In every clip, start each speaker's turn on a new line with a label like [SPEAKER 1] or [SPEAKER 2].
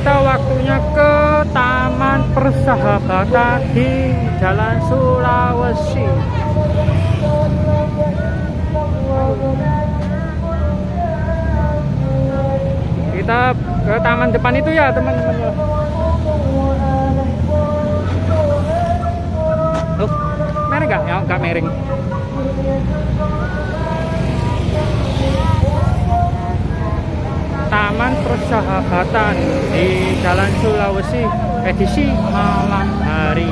[SPEAKER 1] kita waktunya ke Taman Persahabatan di Jalan Sulawesi. Kita ke taman depan itu ya teman-teman ya. Tuh, mereng nggak? Ya nggak mereng. Taman Persahabatan di Jalan Sulawesi edisi malam hari.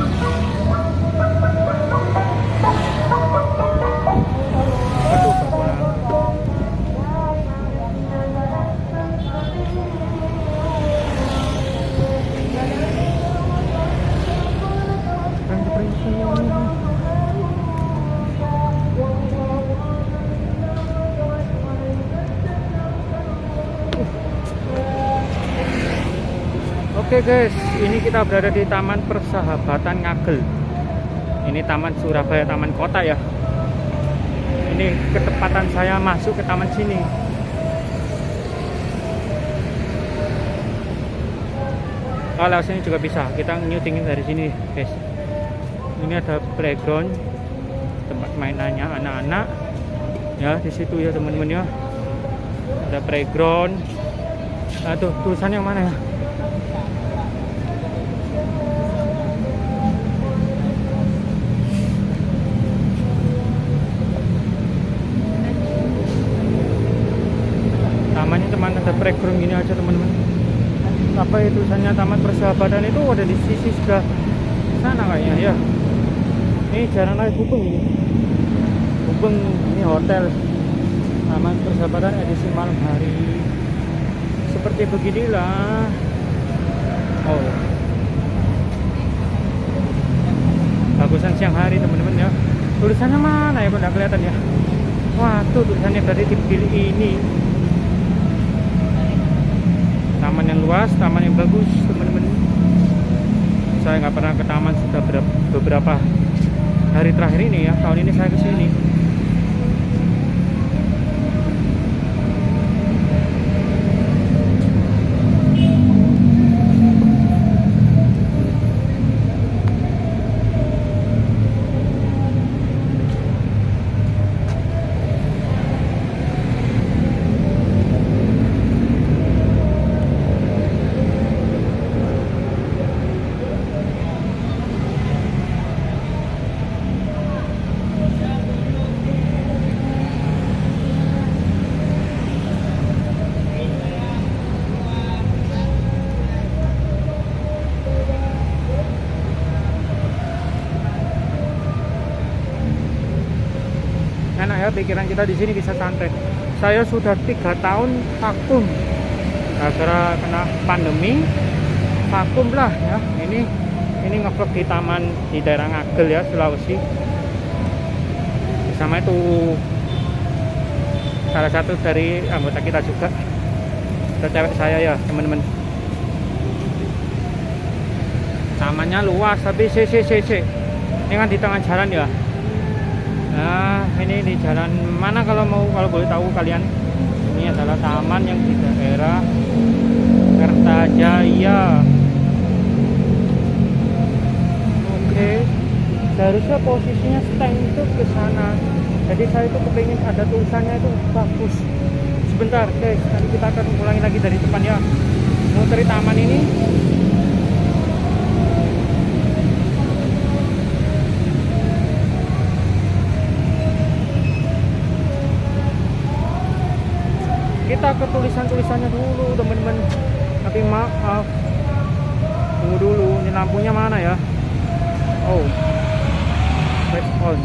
[SPEAKER 1] Oke guys, ini kita berada di Taman Persahabatan Ngagel. Ini Taman Surabaya, Taman Kota ya. Ini ketepatan saya masuk ke taman sini. Kalau sini juga bisa, kita nyutingin dari sini guys. Ini ada playground, tempat mainannya anak-anak. Ya di situ ya teman-teman ya. Ada playground. Tuh tulisannya yang mana ya? Tamannya teman ada playground gini aja teman-teman. Apa itu tulisannya Taman Persahabatan itu ada di sisi sebelah sana kayaknya ya. Ini jalan naik Gubeng ini. Gubeng ini hotel Taman Persahabatan edisi malam hari. Seperti beginilah. Oh, bagusan siang hari teman-teman ya. Tulisannya mana ya? Pada kelihatan ya. Wah tuh tulisannya berarti dipilih ini. Taman yang luas, taman yang bagus teman-teman. Saya nggak pernah ke taman sudah beberapa hari terakhir ini ya. Tahun ini saya ke sini. Enak ya, pikiran kita di sini bisa santai. Saya sudah 3 tahun vakum gara-gara kena pandemi, vakum lah ya. Ini ngevlog di taman di daerah Ngagel ya, Sulawesi. Sama itu salah satu dari anggota kita juga, itu cewek saya ya teman-teman. Tamannya luas tapi ini kan di tengah jalan ya. Nah ini di jalan mana kalau boleh tahu kalian? Ini adalah taman yang di daerah Kertajaya. Oke, seharusnya posisinya stand itu ke sana. Jadi saya itu kepingin ada tulisannya itu bagus. Sebentar guys, nanti kita akan ulangi lagi dari depan ya. Muteri taman ini. Kita ke tulisannya dulu teman-teman. Tapi maaf, tunggu dulu, ini lampunya mana ya? Oh, flash on.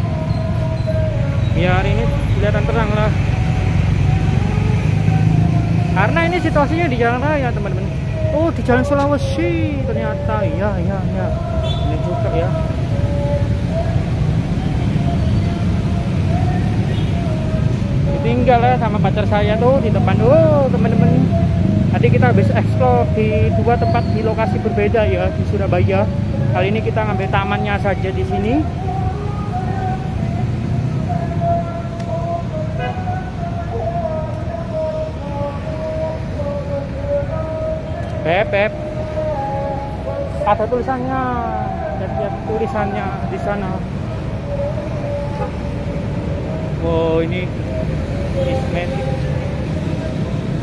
[SPEAKER 1] Biar ini kelihatan terang lah. Karena ini situasinya di jalan raya teman-teman. Oh di Jalan Sulawesi ternyata. Ya ini juga ya. Tinggal ya sama pacar saya tuh di depan tuh teman-teman. Tadi kita habis explore di 2 tempat di lokasi berbeda ya di Surabaya. Kali ini kita ngambil tamannya saja di sini. Beb, Ada tulisannya, lihat tulisannya di sana. Wow, ini Ismatic.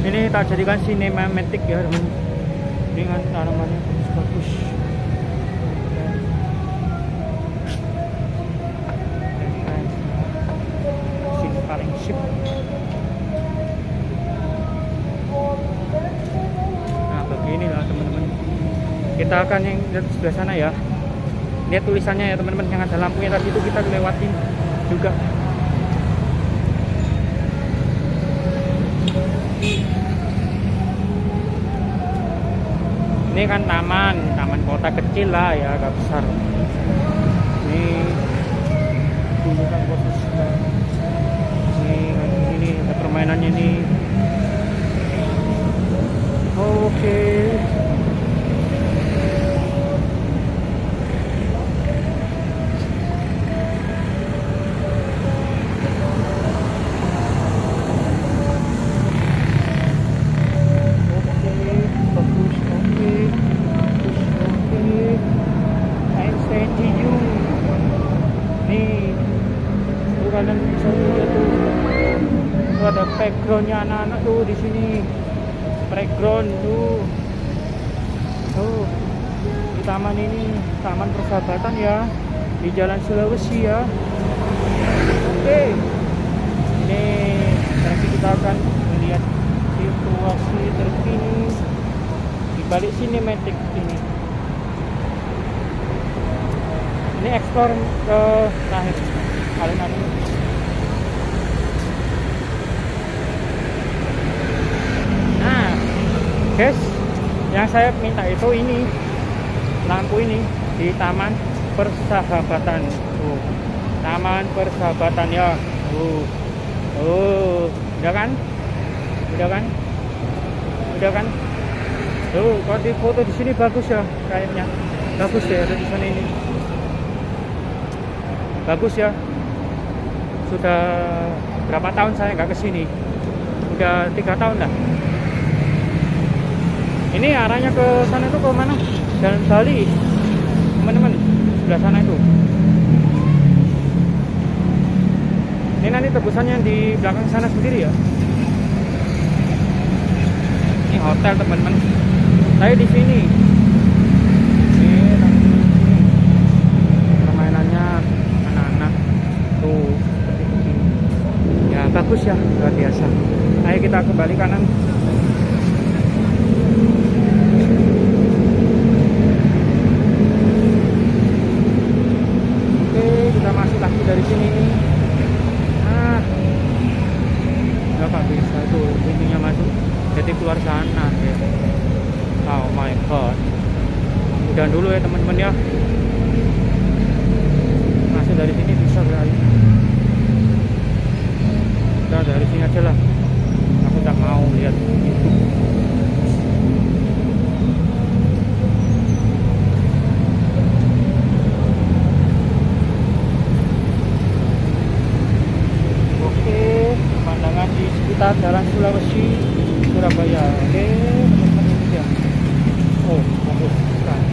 [SPEAKER 1] Ini tak jadikan cinematic ya teman, dengan tanamannya bagus. Sini paling sip. Nah beginilah teman-teman, kita akan yang lihat sebelah sana ya. Lihat tulisannya ya teman-teman, yang ada lampunya tadi itu kita lewatin juga. Ini kan taman kota kecil lah ya, agak besar. Ini dulu kan kota besar. Ini ada permainannya nih. Oke. Ada playgroundnya anak-anak tuh di sini, playground tuh. Tuh di taman ini, Taman Persahabatan ya, di Jalan Sulawesi ya. Oke, ini nanti kita akan melihat situasi terkini di balik sinematik ini. Ini explore ke terakhir kalian ini. Guys, yang saya minta itu ini lampu ini di Taman Persahabatan. Taman Persahabatan ya. Udah kan? Udah kan? Udah kan? Tuh, kalau di foto di sini bagus ya, kayaknya bagus ya, ada di sana ini. Bagus ya. Sudah berapa tahun saya nggak kesini? Udah 3 tahun dah. Ini arahnya ke sana itu ke mana? Jalan Bali, teman-teman, sebelah sana itu. Ini nanti tebusannya di belakang sana sendiri ya. Ini hotel teman-teman. Saya di sini. Ini permainannya anak-anak tuh seperti ini. Ya bagus ya, luar biasa. Ayo kita kembali kanan. Dari sini nggak bisa tuh pintunya masuk, jadi keluar sana ya. Oh my god, udah dulu ya teman-teman ya, masuk dari sini bisa berarti. Udah dari sini aja lah, aku tak mau lihat itu. Jalan Sulawesi, Surabaya. Oke, teman-teman ini dia. Oh, bagus sekali.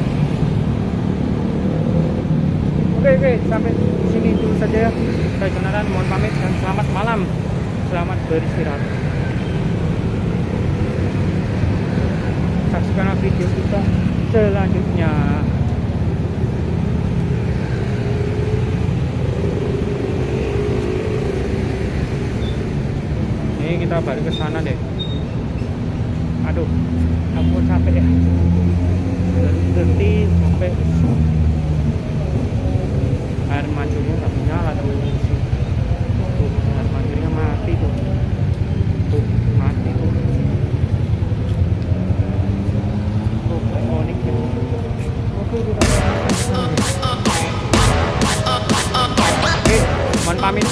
[SPEAKER 1] Oke, sampai sini dulu saja ya. Saya Jonaran, mohon pamit dan selamat malam. Selamat beristirahat. Saksikan video kita selanjutnya. Kita balik ke sana deh. Aduh, aku capek ya. Berhenti sampai air mancurnya nggak nyala teman-teman. Tuh, air mancurnya mati tuh. Tuh, mati tuh. Tuh, ikonik ya. Oke, kita mohon pamit.